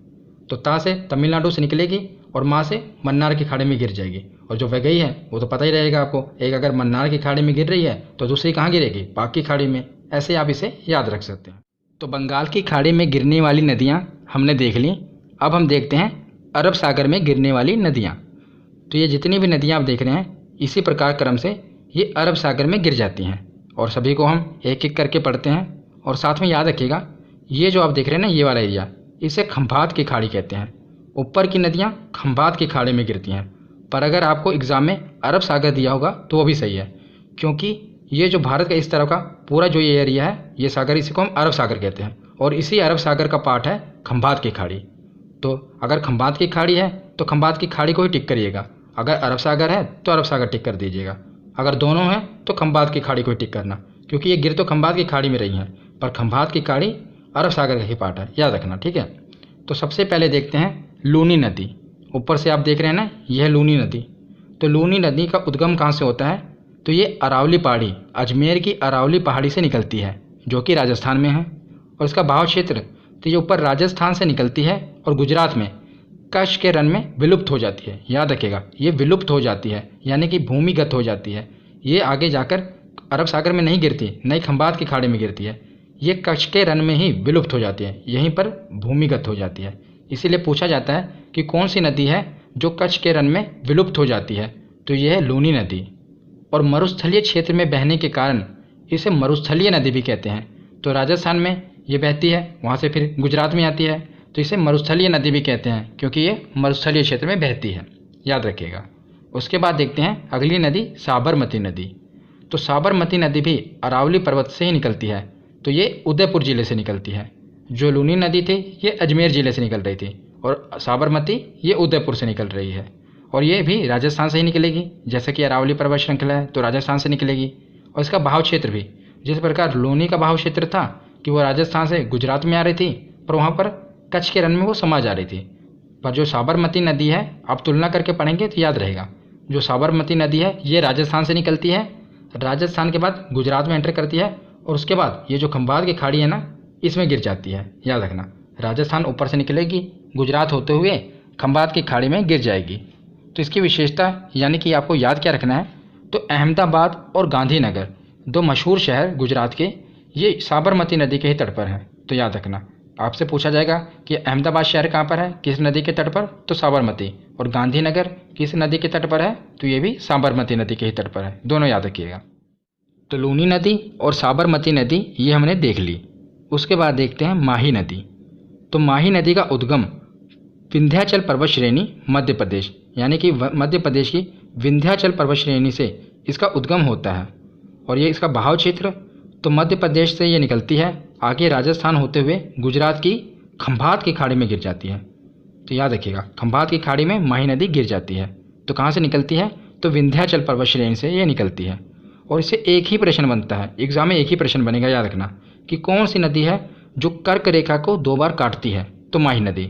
तो ता से तमिलनाडु से निकलेगी और माँ से मन्नार की खाड़ी में गिर जाएगी। और जो वैगई है वो तो पता ही रहेगा आपको, एक अगर मन्नार की खाड़ी में गिर रही है तो दूसरी कहाँ गिरेगी, पाक की खाड़ी में। ऐसे आप इसे याद रख सकते हैं। तो बंगाल की खाड़ी में गिरने वाली नदियाँ हमने देख ली। अब हम देखते हैं अरब सागर में गिरने वाली नदियाँ। तो ये जितनी भी नदियाँ आप देख रहे हैं, इसी प्रकार क्रम से ये अरब सागर में गिर जाती हैं। और सभी को हम एक एक करके पढ़ते हैं। और साथ में याद रखिएगा, ये जो आप देख रहे हैं ना, ये वाला एरिया, इसे खंभात की खाड़ी कहते हैं। ऊपर की नदियाँ खंभात की खाड़ी में गिरती हैं। पर अगर आपको एग्ज़ाम में अरब सागर दिया होगा तो वो भी सही है, क्योंकि ये जो भारत का इस तरफ का पूरा जो ये एरिया है, ये सागर, इसी को हम अरब सागर कहते हैं। और इसी अरब सागर का पार्ट है खंभात की खाड़ी। तो अगर खंभात की खाड़ी है तो खंभात की खाड़ी को ही टिक करिएगा, अगर अरब सागर है तो अरब सागर टिक कर दीजिएगा, अगर दोनों हैं तो खंभात की खाड़ी को ही टिक करना, क्योंकि ये गिर तो खंभात की खाड़ी में रही हैं, पर खंभात की खाड़ी अरब सागर का ही पार्ट है, याद रखना, ठीक है। तो सबसे पहले देखते हैं लूनी नदी। ऊपर से आप देख रहे हैं ना, यह है लूनी नदी। तो लूनी नदी का उद्गम कहाँ से होता है, तो ये अरावली पहाड़ी, अजमेर की अरावली पहाड़ी से निकलती है, जो कि राजस्थान में है। और इसका बहाव क्षेत्र, तो ये ऊपर राजस्थान से निकलती है और गुजरात में कच्छ के रण में विलुप्त हो जाती है। याद रखिएगा, ये विलुप्त हो जाती है, यानी कि भूमिगत हो जाती है। ये आगे जाकर अरब सागर में नहीं गिरती, नई खंभात की खाड़ी में गिरती है। ये कच्छ के रण में ही विलुप्त हो जाती है, यहीं पर भूमिगत हो जाती है। इसीलिए पूछा जाता है कि कौन सी नदी है जो कच्छ के रण में विलुप्त हो जाती है, तो यह है लूनी नदी। और मरुस्थलीय क्षेत्र में बहने के कारण इसे मरुस्थलीय नदी भी कहते हैं। तो राजस्थान में ये बहती है, वहाँ से फिर गुजरात में आती है, तो इसे मरुस्थलीय नदी भी कहते हैं, क्योंकि ये मरुस्थलीय क्षेत्र में बहती है, याद रखिएगा। उसके बाद देखते हैं अगली नदी साबरमती नदी। तो साबरमती नदी भी अरावली पर्वत से ही निकलती है, तो ये उदयपुर ज़िले से निकलती है। जो लूनी नदी थी ये अजमेर ज़िले से निकल रही थी, और साबरमती ये उदयपुर से निकल रही है। और ये भी राजस्थान से ही निकलेगी, जैसे कि अरावली पर्वत श्रृंखला है तो राजस्थान से निकलेगी। और इसका बहाव क्षेत्र भी, जिस प्रकार लूनी का बहाव क्षेत्र था कि वो राजस्थान से गुजरात में आ रही थी, पर वहाँ पर कच्छ के रण में वो समा जा रही थी। पर जो साबरमती नदी है, आप तुलना करके पढ़ेंगे तो याद रहेगा, जो साबरमती नदी है ये राजस्थान से निकलती है, राजस्थान के बाद गुजरात में एंटर करती है, और उसके बाद ये जो खंभात की खाड़ी है ना, इसमें गिर जाती है। याद रखना, राजस्थान ऊपर से निकलेगी, गुजरात होते हुए खंभात की खाड़ी में गिर जाएगी। तो इसकी विशेषता, यानी कि आपको याद क्या रखना है, तो अहमदाबाद और गांधीनगर, दो मशहूर शहर गुजरात के, ये साबरमती नदी के ही तट पर हैं। तो याद रखना, आपसे पूछा जाएगा कि अहमदाबाद शहर कहाँ पर है, किस नदी के तट पर, तो साबरमती। और गांधीनगर किस नदी के तट पर है, तो ये भी साबरमती नदी के ही तट पर है, दोनों याद रखिएगा। तो लूनी नदी और साबरमती नदी ये हमने देख ली। उसके बाद देखते हैं माही नदी। तो माही नदी का उद्गम विंध्याचल पर्वत श्रेणी मध्य प्रदेश, यानी कि मध्य प्रदेश की विंध्याचल पर्वत श्रेणी से इसका उद्गम होता है। और ये इसका बहाव क्षेत्र, तो मध्य प्रदेश से ये निकलती है, आगे राजस्थान होते हुए गुजरात की खंभात की खाड़ी में गिर जाती है। तो याद रखिएगा, खंभात की खाड़ी में माही नदी गिर जाती है। तो कहाँ से निकलती है, तो विंध्याचल पर्वत श्रेणी से ये निकलती है। और इससे एक ही प्रश्न बनता है, एग्जाम में एक ही प्रश्न बनेगा, याद रखना, कि कौन सी नदी है जो कर्क रेखा को 2 बार काटती है, तो माही नदी।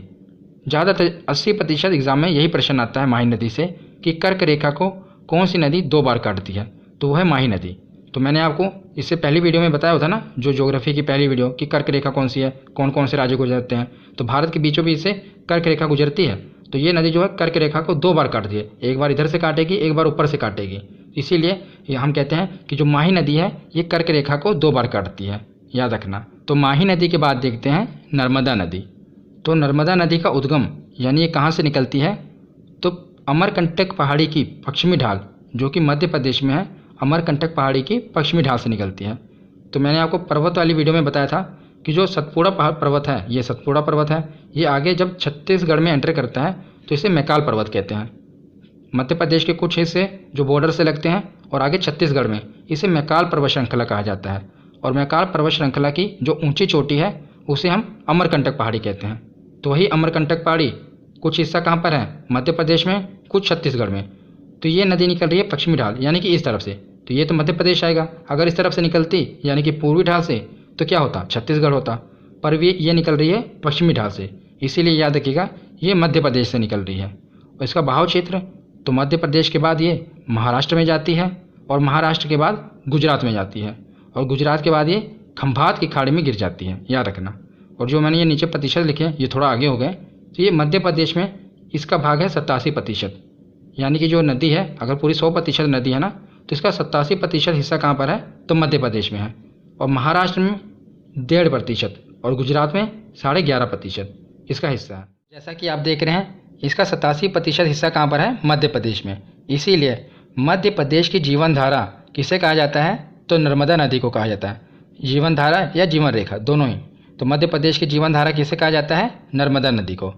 ज़्यादातर 80% एग्जाम में यही प्रश्न आता है माही नदी से, कि कर्क रेखा को कौन सी नदी 2 बार काटती है, तो वह है माही नदी। तो मैंने आपको इससे पहली वीडियो में बताया था ना, जो ज्योग्राफी की पहली वीडियो, कि कर्क रेखा कौन सी है, कौन कौन से राज्य गुजरते हैं। तो भारत के बीचों बीच से कर्क रेखा गुजरती है, तो ये नदी जो है कर्क रेखा को 2 बार काटती है, एक बार इधर से काटेगी, एक बार ऊपर से काटेगी। इसीलिए हम कहते हैं कि जो माही नदी है ये कर्क रेखा को 2 बार काटती है, याद रखना। तो माही नदी के बाद देखते हैं नर्मदा नदी। तो नर्मदा नदी का उद्गम, यानी ये कहाँ से निकलती है, तो अमरकंटक पहाड़ी की पश्चिमी ढाल, जो कि मध्य प्रदेश में है, अमरकंटक पहाड़ी की पश्चिमी ढाल से निकलती है। तो मैंने आपको पर्वत वाली वीडियो में बताया था कि जो सतपुड़ा पर्वत है, ये सतपुड़ा पर्वत है, ये आगे जब छत्तीसगढ़ में एंटर करता है तो इसे मैकाल पर्वत कहते हैं। मध्य प्रदेश के कुछ हिस्से जो बॉर्डर से लगते हैं और आगे छत्तीसगढ़ में, इसे मैकाल पर्वत श्रृंखला कहा जाता है। और मैकाल पर्वत श्रृंखला की जो ऊंची चोटी है उसे हम अमरकंटक पहाड़ी कहते हैं। तो वही अमरकंटक पहाड़ी कुछ हिस्सा कहाँ पर है? मध्य प्रदेश में, कुछ छत्तीसगढ़ में। तो ये नदी निकल रही है पश्चिमी ढाल यानी कि इस तरफ से, तो ये तो मध्य प्रदेश आएगा। अगर इस तरफ से निकलती यानी कि पूर्वी ढाल से, तो क्या होता? छत्तीसगढ़ होता। पर ये निकल रही है पश्चिमी ढाल से, इसीलिए याद रखिएगा ये मध्य प्रदेश से निकल रही है। और इसका बहाव क्षेत्र, तो मध्य प्रदेश के बाद ये महाराष्ट्र में जाती है और महाराष्ट्र के बाद गुजरात में जाती है और गुजरात के बाद ये खंभात की खाड़ी में गिर जाती है, याद रखना। और जो मैंने ये नीचे प्रतिशत लिखे ये थोड़ा आगे हो गए, तो ये मध्य प्रदेश में इसका भाग है 87%। यानी कि जो नदी है, अगर पूरी 100% नदी है ना, तो इसका 87% हिस्सा कहाँ पर है? तो मध्य प्रदेश में है। और महाराष्ट्र में 1.5% और गुजरात में 11.5% इसका हिस्सा है। जैसा कि आप देख रहे हैं, इसका 87% हिस्सा कहाँ पर है? मध्य प्रदेश में। इसीलिए मध्य प्रदेश की जीवन धारा किसे कहा जाता है? तो नर्मदा नदी को कहा जाता है। जीवन धारा या जीवन रेखा दोनों ही। तो मध्य प्रदेश की जीवन धारा किसे कहा जाता है? नर्मदा नदी को।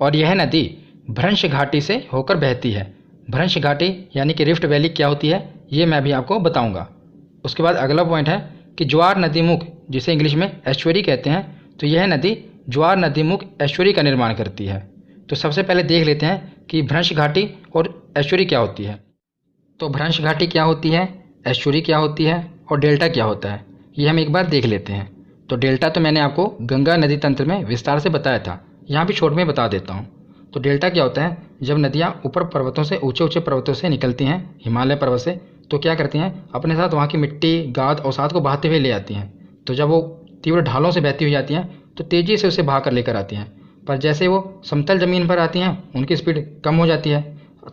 और यह नदी भ्रंश घाटी से होकर बहती है। भ्रंश घाटी यानी कि रिफ्ट वैली क्या होती है, ये मैं भी आपको बताऊंगा। उसके बाद अगला पॉइंट है कि ज्वार नदीमुख, जिसे इंग्लिश में एस्चुअरी कहते हैं, तो यह नदी ज्वार नदीमुख एस्चुअरी का निर्माण करती है। तो सबसे पहले देख लेते हैं कि भ्रंश घाटी और एस्चुअरी क्या होती है। तो भ्रंश घाटी क्या होती है, एस्चुअरी क्या होती है और डेल्टा क्या होता है, ये हम एक बार देख लेते हैं। तो डेल्टा तो मैंने आपको गंगा नदी तंत्र में विस्तार से बताया था, यहाँ भी शॉर्ट में बता देता हूँ। तो डेल्टा क्या होता है? जब नदियाँ ऊपर पर्वतों से, ऊंचे ऊंचे पर्वतों से निकलती हैं, हिमालय पर्वत से, तो क्या करती हैं? अपने साथ वहाँ की मिट्टी, गाद, अवसाद को बहाते हुए ले आती हैं। तो जब वो तीव्र ढालों से बहती हुई जाती हैं तो तेज़ी से उसे बहा कर लेकर आती हैं। पर जैसे वो समतल ज़मीन पर आती हैं, उनकी स्पीड कम हो जाती है।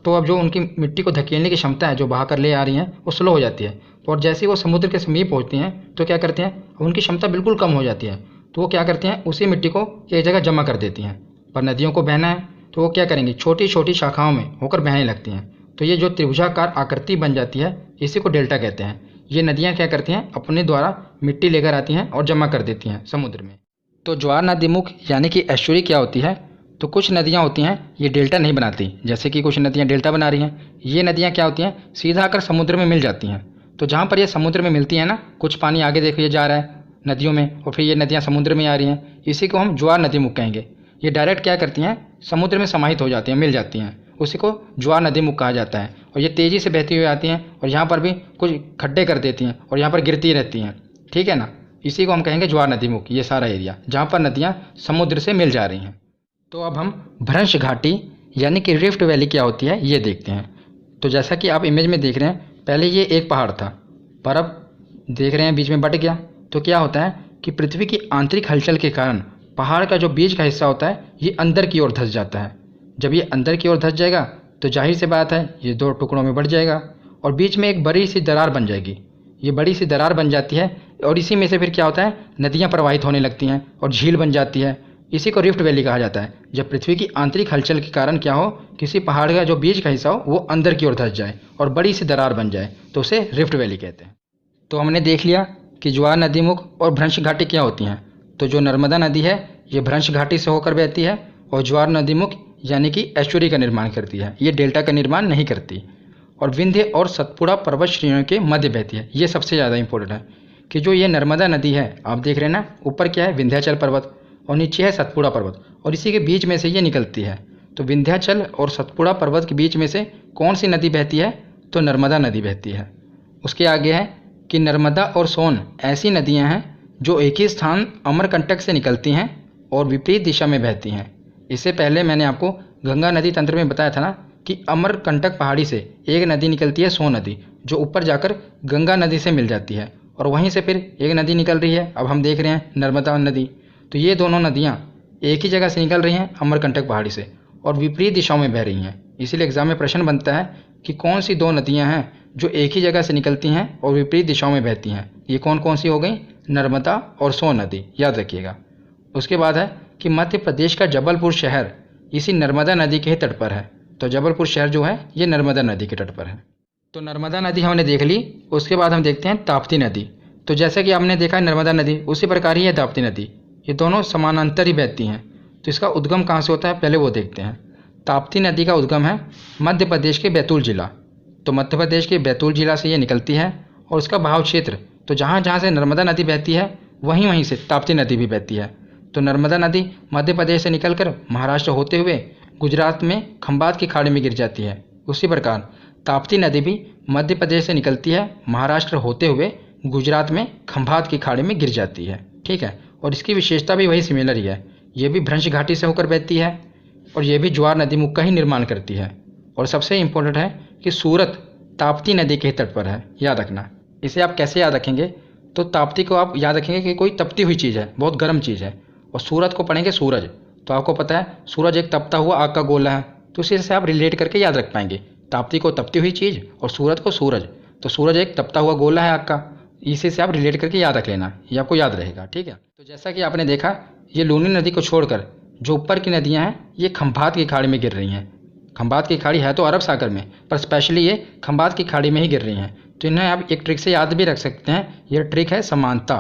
तो अब जो उनकी मिट्टी को धकेलने की क्षमता है, जो बहा कर ले आ रही हैं, वो स्लो हो जाती है। और जैसे ही वो समुद्र के समीप पहुँचती हैं तो क्या करते हैं? उनकी क्षमता बिल्कुल कम हो जाती है। तो वो क्या करते हैं? उसी मिट्टी को एक जगह जमा कर देती हैं। पर नदियों को बहना है तो वो क्या करेंगी? छोटी छोटी शाखाओं में होकर बहने लगती हैं। तो ये जो त्रिभुजाकार आकृति बन जाती है, इसी को डेल्टा कहते हैं। ये नदियाँ क्या करती हैं? अपने द्वारा मिट्टी लेकर आती हैं और जमा कर देती हैं समुद्र में। तो ज्वार नदीमुख यानी कि एस्चुअरी क्या होती है? तो कुछ नदियाँ होती हैं ये डेल्टा नहीं बनाती, जैसे कि कुछ नदियाँ डेल्टा बना रही हैं। ये नदियाँ क्या होती हैं? सीधा आकर समुद्र में मिल जाती हैं। तो जहाँ पर ये समुद्र में मिलती हैं ना, कुछ पानी आगे देखिए जा रहा है नदियों में और फिर ये नदियाँ समुद्र में आ रही हैं, इसी को हम ज्वार नदीमुख कहेंगे। ये डायरेक्ट क्या करती हैं? समुद्र में समाहित हो जाती हैं, मिल जाती हैं, उसी को ज्वार नदीमुख कहा जाता है। और ये तेज़ी से बहती हुई आती हैं और यहाँ पर भी कुछ खड्डे कर देती हैं और यहाँ पर गिरती रहती हैं, ठीक है ना। इसी को हम कहेंगे ज्वार नदीमुख, ये सारा एरिया जहाँ पर नदियाँ समुद्र से मिल जा रही हैं। तो अब हम भ्रंश घाटी यानी कि रिफ्ट वैली क्या होती है ये देखते हैं। तो जैसा कि आप इमेज में देख रहे हैं, पहले ये एक पहाड़ था, पर अब देख रहे हैं बीच में बट गया। तो क्या होता है कि पृथ्वी की आंतरिक हलचल के कारण पहाड़ का जो बीच का हिस्सा होता है ये अंदर की ओर धंस जाता है। जब ये अंदर की ओर धंस जाएगा तो जाहिर सी बात है ये दो टुकड़ों में बढ़ जाएगा और बीच में एक बड़ी सी दरार बन जाएगी। ये बड़ी सी दरार बन जाती है और इसी में से फिर क्या होता है? नदियाँ प्रवाहित होने लगती हैं और झील बन जाती है। इसी को रिफ्ट वैली कहा जाता है। जब पृथ्वी की आंतरिक हलचल के कारण क्या हो, किसी पहाड़ का जो बीच का हिस्सा हो वो अंदर की ओर धंस जाए और बड़ी सी दरार बन जाए, तो उसे रिफ्ट वैली कहते हैं। तो हमने देख लिया कि ज्वार नदीमुख और भ्रंश घाटी क्या होती हैं। तो जो नर्मदा नदी है ये भ्रंश घाटी से होकर बहती है और ज्वार नदीमुख यानी कि एस्चुअरी का निर्माण करती है, ये डेल्टा का निर्माण नहीं करती। और विंध्य और सतपुड़ा पर्वत श्रेणियों के मध्य बहती है। ये सबसे ज़्यादा इंपॉर्टेंट है कि जो ये नर्मदा नदी है, आप देख रहे हैं ना, ऊपर क्या है? विंध्याचल पर्वत और नीचे है सतपुड़ा पर्वत और इसी के बीच में से ये निकलती है। तो विंध्याचल और सतपुड़ा पर्वत के बीच में से कौन सी नदी बहती है? तो नर्मदा नदी बहती है। उसके आगे है कि नर्मदा और सोन ऐसी नदियाँ हैं जो एक ही स्थान अमरकंटक से निकलती हैं और विपरीत दिशा में बहती हैं। इससे पहले मैंने आपको गंगा नदी तंत्र में बताया था ना कि अमरकंटक पहाड़ी से एक नदी निकलती है, सोन नदी, जो ऊपर जाकर गंगा नदी से मिल जाती है और वहीं से फिर एक नदी निकल रही है, अब हम देख रहे हैं नर्मदा नदी। तो ये दोनों नदियाँ एक ही जगह से निकल रही हैं, अमरकंटक पहाड़ी से, और विपरीत दिशाओं में बह रही हैं। इसीलिए एग्जाम में प्रश्न बनता है कि कौन सी दो नदियाँ हैं जो एक ही जगह से निकलती हैं और विपरीत दिशाओं में बहती हैं। ये कौन कौन सी हो गई? नर्मदा और सोन नदी, याद रखिएगा। उसके बाद है कि मध्य प्रदेश का जबलपुर शहर इसी नर्मदा नदी के ही तट पर है। तो जबलपुर शहर जो है ये नर्मदा नदी के तट पर है। तो नर्मदा नदी हमने देख ली। उसके बाद हम देखते हैं ताप्ती नदी। तो जैसे कि आपने देखा है नर्मदा नदी, उसी प्रकार ही है ताप्ती नदी। ये दोनों समानांतर ही बहती हैं। तो इसका उद्गम कहाँ से होता है पहले वो देखते हैं। ताप्ती नदी का उद्गम है मध्य प्रदेश के बैतूल जिला। तो मध्य प्रदेश के बैतूल जिला से ये निकलती है और उसका बहाव क्षेत्र तो जहाँ जहाँ से नर्मदा नदी बहती है वहीं वहीं से ताप्ती नदी भी बहती है। तो नर्मदा नदी मध्य प्रदेश से निकलकर महाराष्ट्र होते हुए गुजरात में खंबात की खाड़ी में गिर जाती है। उसी प्रकार ताप्ती नदी भी मध्य प्रदेश से निकलती है, महाराष्ट्र होते हुए गुजरात में खंभात की खाड़ी में गिर जाती है। ठीक है, और इसकी विशेषता भी वही सिमिलर ही है। ये भी भ्रंश घाटी से होकर बहती है और ये भी ज्वार नदी मुख का ही निर्माण करती है। और सबसे इम्पोर्टेंट है कि सूरत ताप्ती नदी के तट पर है, याद रखना। इसे आप कैसे याद रखेंगे, तो ताप्ती को आप याद रखेंगे कि कोई तपती हुई चीज़ है, बहुत गर्म चीज़ है, और सूरत को पढ़ेंगे सूरज। तो आपको पता है सूरज एक तपता हुआ आग का गोला है, तो इसी से आप रिलेट करके याद रख पाएंगे। ताप्ती को तपती हुई चीज़ और सूरत को सूरज, तो सूरज एक तपता हुआ गोला है आग का, इसी से आप रिलेट करके याद रख लेना, ये आपको याद रहेगा। ठीक है, तो जैसा कि आपने देखा ये लूनी नदी को छोड़कर जो ऊपर की नदियाँ हैं ये खंभात की खाड़ी में गिर रही हैं। खंभात की खाड़ी है तो अरब सागर में, पर स्पेशली ये खंभात की खाड़ी में ही गिर रही हैं। तो इन्हें आप एक ट्रिक से याद भी रख सकते हैं। ये ट्रिक है समानता।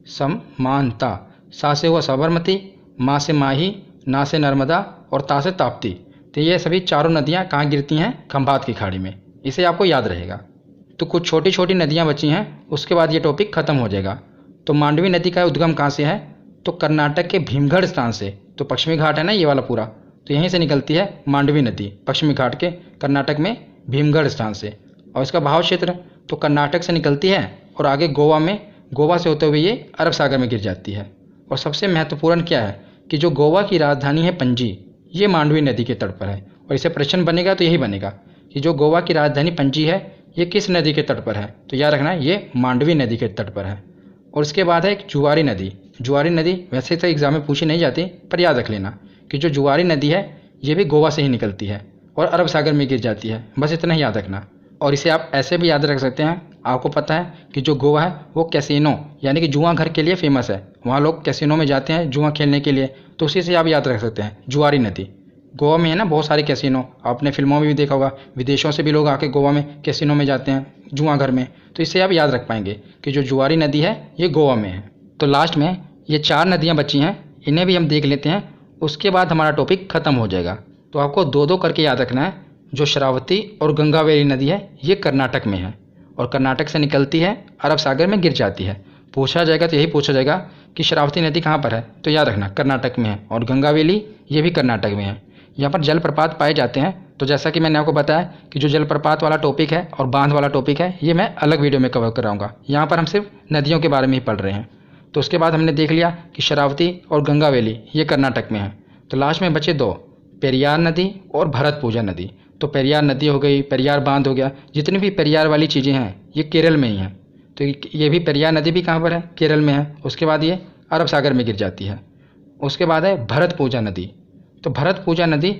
समानता, सा से हुआ साबरमती, माँ से माही, ना से नर्मदा और ता से ताप्ती। तो ये सभी चारों नदियाँ कहाँ गिरती हैं, खंभात की खाड़ी में। इसे आपको याद रहेगा। तो कुछ छोटी छोटी नदियाँ बची हैं, उसके बाद ये टॉपिक खत्म हो जाएगा। तो मांडवी नदी का उद्गम कहाँ से है, तो कर्नाटक के भीमगढ़ स्थान से। तो पश्चिमी घाट है ना ये वाला पूरा, तो यहीं से निकलती है मांडवी नदी, पश्चिमी घाट के कर्नाटक में भीमगढ़ स्थान से। और इसका बहाव क्षेत्र तो कर्नाटक से निकलती है और आगे गोवा से होते हुए ये अरब सागर में गिर जाती है। और सबसे महत्वपूर्ण क्या है कि जो गोवा की राजधानी है पणजी, ये मांडवी नदी के तट पर है। और इसे प्रश्न बनेगा तो यही बनेगा कि जो गोवा की राजधानी पणजी है ये किस नदी के तट पर है, तो याद रखना ये मांडवी नदी के तट पर है। और इसके बाद है एक जुआरी नदी। जुआरी नदी वैसे तो एग्जाम में पूछी नहीं जाती, पर याद रख लेना कि जो जुआरी नदी है ये भी गोवा से ही निकलती है और अरब सागर में गिर जाती है। बस इतना ही याद रखना। और इसे आप ऐसे भी याद रख सकते हैं, आपको पता है कि जो गोवा है वो कैसीनो यानी कि जुआ घर के लिए फेमस है। वहाँ लोग कैसीनो में जाते हैं जुआ खेलने के लिए, तो उसी से आप याद रख सकते हैं जुआरी नदी। गोवा में है ना बहुत सारे कैसीनो, आपने फिल्मों में भी देखा होगा, विदेशों से भी लोग आके गोवा में कैसीनो में जाते हैं जुआ घर में। तो इससे आप याद रख पाएंगे कि जो जुआरी नदी है ये गोवा में है। तो लास्ट में ये 4 नदियाँ बची हैं, इन्हें भी हम देख लेते हैं, उसके बाद हमारा टॉपिक ख़त्म हो जाएगा। तो आपको 2-2 करके याद रखना है। जो शरावती और गंगावेली नदी है ये कर्नाटक में है और कर्नाटक से निकलती है, अरब सागर में गिर जाती है। पूछा जाएगा तो यही पूछा जाएगा कि शरावती नदी कहाँ पर है, तो याद रखना कर्नाटक में है। और गंगावेली ये भी कर्नाटक में है। यहाँ पर जलप्रपात पाए जाते हैं। तो जैसा कि मैंने आपको बताया कि जो जलप्रपात वाला टॉपिक है और बांध वाला टॉपिक है ये मैं अलग वीडियो में कवर कराऊंगा। यहाँ पर हम सिर्फ नदियों के बारे में ही पढ़ रहे हैं। तो उसके बाद हमने देख लिया कि शरावती और गंगावेली ये कर्नाटक में है। तो लास्ट में बचे 2, पेरियार नदी और भरतपूजा नदी। तो पेरियार नदी हो गई, पेरियार बांध हो गया, जितनी भी पेरियार वाली चीज़ें हैं ये केरल में ही हैं। तो ये भी पेरियार नदी भी कहाँ पर है, केरल में है। उसके बाद ये अरब सागर में गिर जाती है। उसके बाद है भरतपूजा नदी। तो भरतपूजा नदी